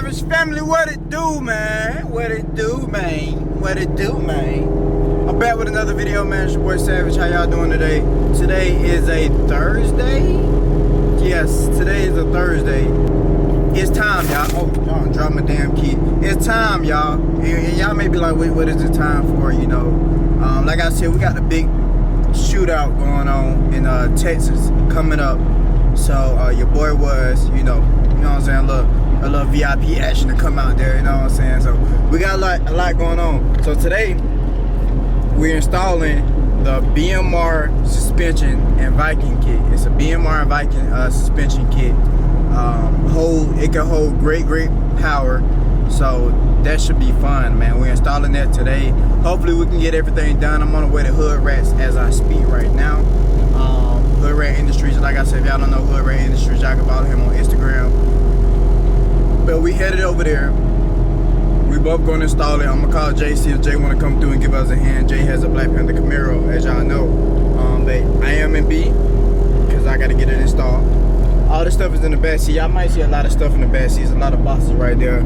Savage family, what it do, man? What it do, man? What it do, man? I'm back with another video, man. It's your boy Savage. How y'all doing today? Today is a Thursday. Yes, today is a Thursday. It's time, y'all. Oh, y'all drop my damn key. It's time, y'all. And y'all may be like, wait, what is it time for? You know, like I said, we got the big shootout going on in Texas coming up. So your boy was, you know what I'm saying, a little VIP action to come out there, you know what I'm saying? So we got a lot going on. So today we're installing the BMR suspension and Viking kit. It's a BMR and Viking suspension kit. It can hold great power. So that should be fun, man. We're installing that today. Hopefully we can get everything done. I'm on the way to Hood Rats as I speak right now. Hood Rat Industries, like I said, if y'all don't know Hood Rat Industries, y'all can follow him on Instagram. But we headed over there. We both gonna install it. I'm gonna call Jay, see if Jay wanna come through and give us a hand. Jay has a Black Panther Camaro, as y'all know. But I am in B, because I gotta get it installed. All this stuff is in the back seat. Y'all might see a lot of stuff in the back seat. There's a lot of boxes right there.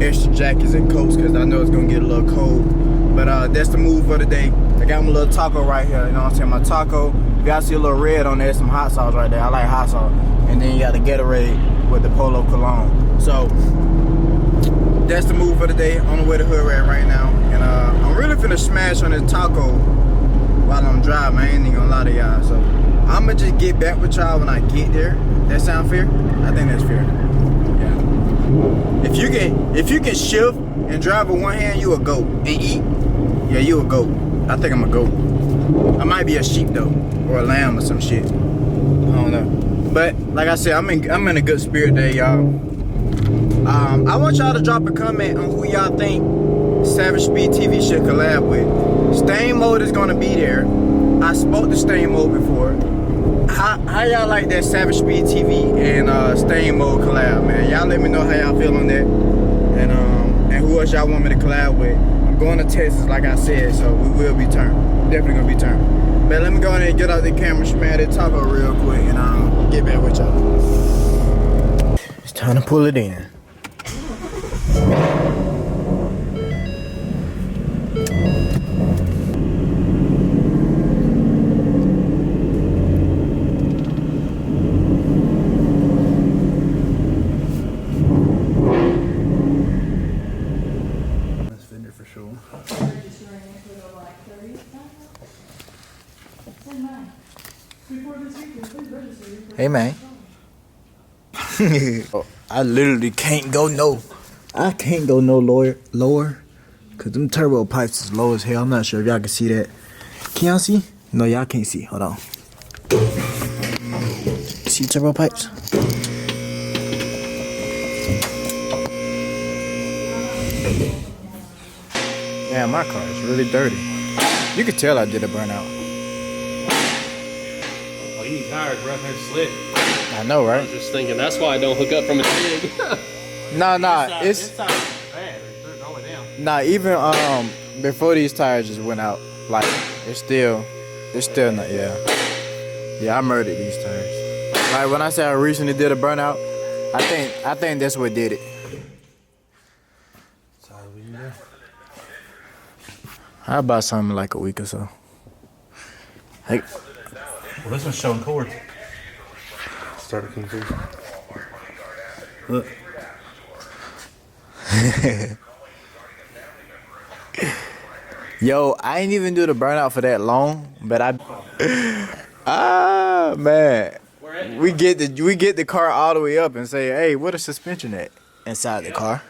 Extra jackets and coats, because I know it's gonna get a little cold. But that's the move for the day. I got my little taco right here, you know what I'm saying? My taco. If y'all see a little red on there, some hot sauce right there. I like hot sauce. And then you got the Gatorade with the Polo Cologne. So that's the move for the day. On the way to Hood Rat right now. And I'm really finna smash on this taco while I'm driving. I ain't even gonna lie to y'all. So I'ma just get back with y'all when I get there. That sound fair? I think that's fair. Yeah. If you can shift and drive with one hand, you a goat. And eat, yeah, you a goat. I think I'm a goat. I might be a sheep though, or a lamb or some shit. I don't know. But like I said, I'm in a good spirit there, y'all. I want y'all to drop a comment on who y'all think Savage Speed TV should collab with. Stain Mode is gonna be there. I spoke to Stain Mode before. How y'all like that Savage Speed TV and Stain Mode collab, man? Y'all let me know how y'all feel on that. And who else y'all want me to collab with? I'm going to Texas, like I said, so we will be turned. Definitely gonna be turned. But let me go ahead and get out the camera, smash that taco real quick, and I'll get back with y'all. It's time to pull it in. Hey man. I literally can't go no. I can't go no lower. Cause them turbo pipes is low as hell. I'm not sure if y'all can see that. Can y'all see? No, y'all can't see. Hold on. See turbo pipes? Yeah, my car is really dirty. You could tell I did a burnout. You need tires, bro. They're slick. I know, right? I was just thinking, that's why I don't hook up from a dig. Nah, This tire is bad. They're going down. Nah, even before these tires just went out, like it's still not. Yeah, I murdered these tires. Like when I say I recently did a burnout, I think that's what did it. How about something like a week or so? Hey. Well, this one's showing cord. Started confused. Look. Yo, I ain't even do the burnout for that long, but man. We get the car all the way up and say, hey, where the suspension at? Inside the car.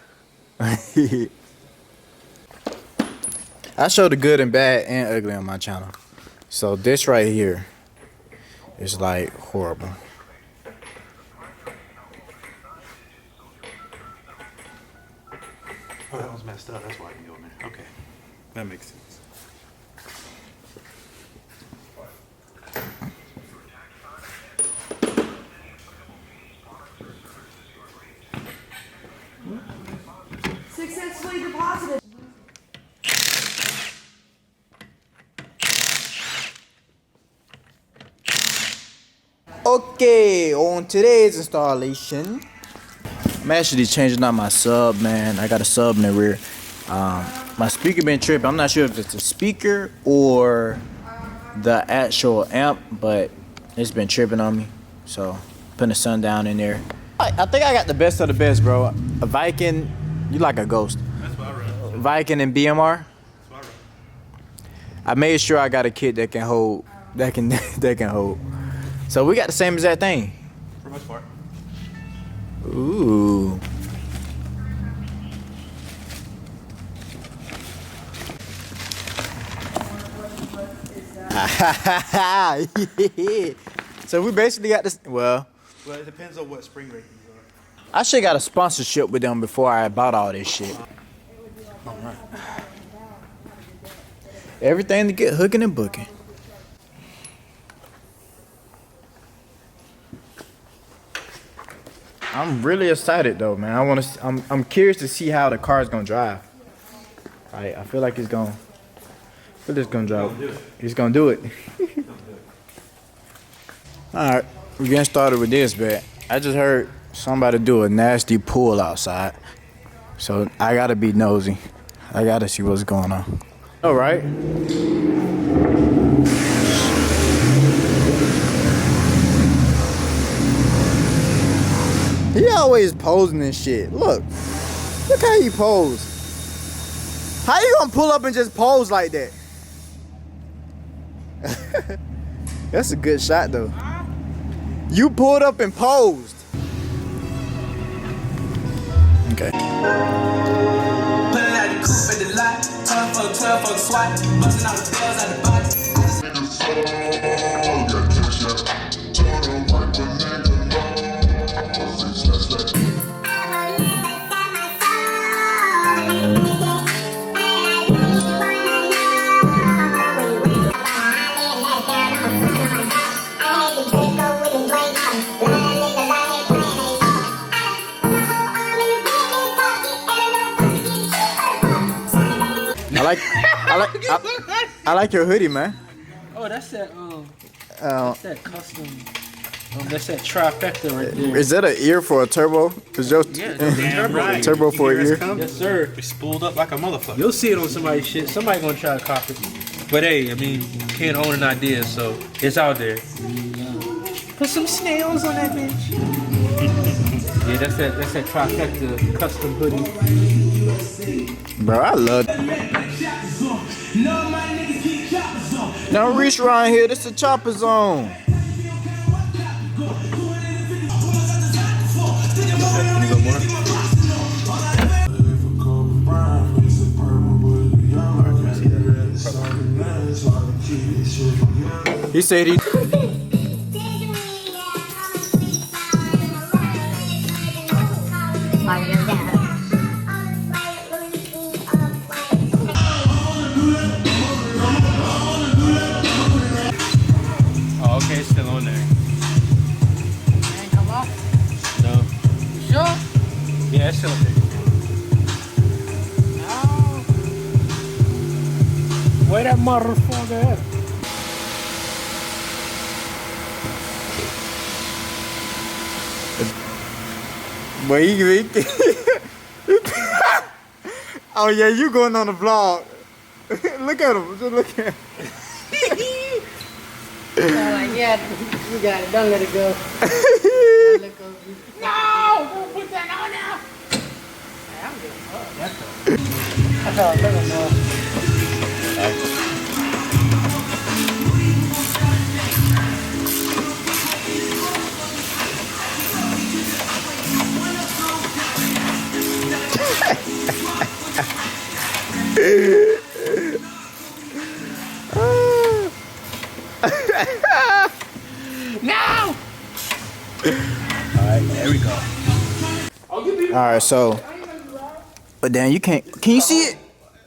I show the good and bad and ugly on my channel. So this right here is like horrible. Oh, that one's messed up. That's why I can go in there. Okay. That makes sense. Successfully deposited. Okay, on today's installation, I'm actually changing out my sub, man. I got a sub in the rear. My speaker been tripping. I'm not sure if it's the speaker or the actual amp, but it's been tripping on me. So putting the sun down in there. I think I got the best of the best, bro. A Viking, you like a ghost. That's what I run. Viking and BMR. That's what I run. I made sure I got a kit that can hold, that can hold. So we got the same exact thing. For the most part. Ooh. So we basically got this. Well, it depends on what spring ratings are. I should got a sponsorship with them before I bought all this shit. All right. Everything to get hooking and booking. I'm really excited though, man. I'm curious to see how the car's gonna drive. I feel like it's gonna. I feel it's gonna drive. He's gonna do it. All right, we're getting started with this, but I just heard somebody do a nasty pull outside, so I gotta be nosy. I gotta see what's going on. All right. He always posing and shit. Look how he pose. How you gonna pull up and just pose like that? That's a good shot though. You pulled up and posed. Okay. I like your hoodie, man. Oh, that's that custom. That's that trifecta right there. Is that an ear for a turbo? Is your Right. turbo for a ear? Yes, sir. We spooled up like a motherfucker. You'll see it on somebody's shit. Somebody gonna try to copy it. But hey, I mean, you can't own an idea, so it's out there. Put some snails on that bitch. Yeah, that's that trifecta custom hoodie. Bro, I love it. Don't reach around here. This is a chopper zone. He said he. Oh, okay, it's still on there. Ain't come off? No. You sure? Yeah, it's still up there. No. Where that motherfucker at? But he oh yeah, you going on the vlog. Look at him. Just look at him. Like, yeah, you got it. Don't let it go. Don't let it go. No! Don't put that on now! Hey, I'm getting up. That's all. That's all. Let him know. No! Alright, there we go. Alright, so. But then you can't. Can you see it?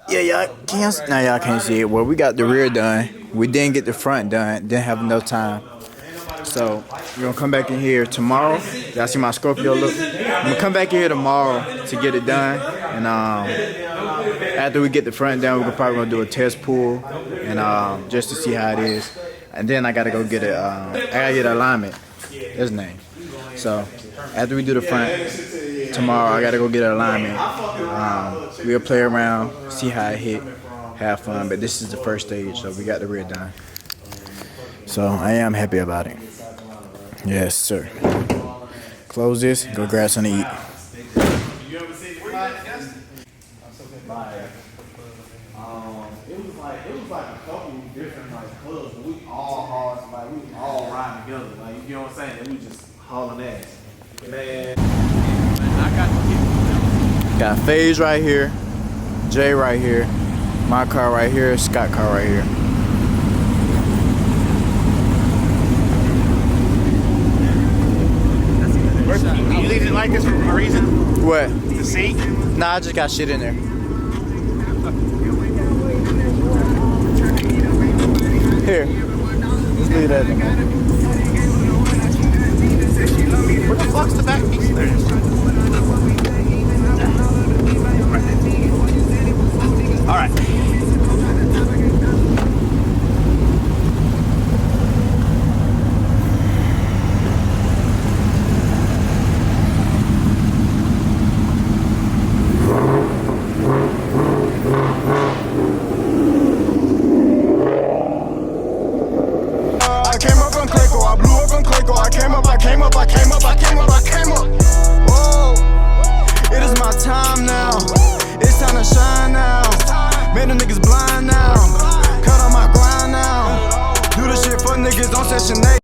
Yeah, y'all can't. Now y'all can't see it. Well, we got the rear done. We didn't get the front done. Didn't have enough time. So we're gonna come back in here tomorrow. Y'all see my Scorpio look? I'm gonna come back in here tomorrow to get it done. And after we get the front done, we're probably gonna do a test pull and just to see how it is. And then I gotta go get it. I gotta get alignment. That's his name. So after we do the front, tomorrow I gotta go get an alignment. We'll play around, see how it hit, have fun. But this is the first stage, so we got the rear done. So I am happy about it. Yes, sir. Close this, go grab something to eat. It was like a couple different like clubs, but we all hard, like we all riding together, like you know what I'm saying? And we just hauling ass. Man, Got FaZe right here, Jay right here, my car right here, Scott car right here. you leave it like this for a reason? What? The seat? Nah, I just got shit in there. Here, let's leave that in there.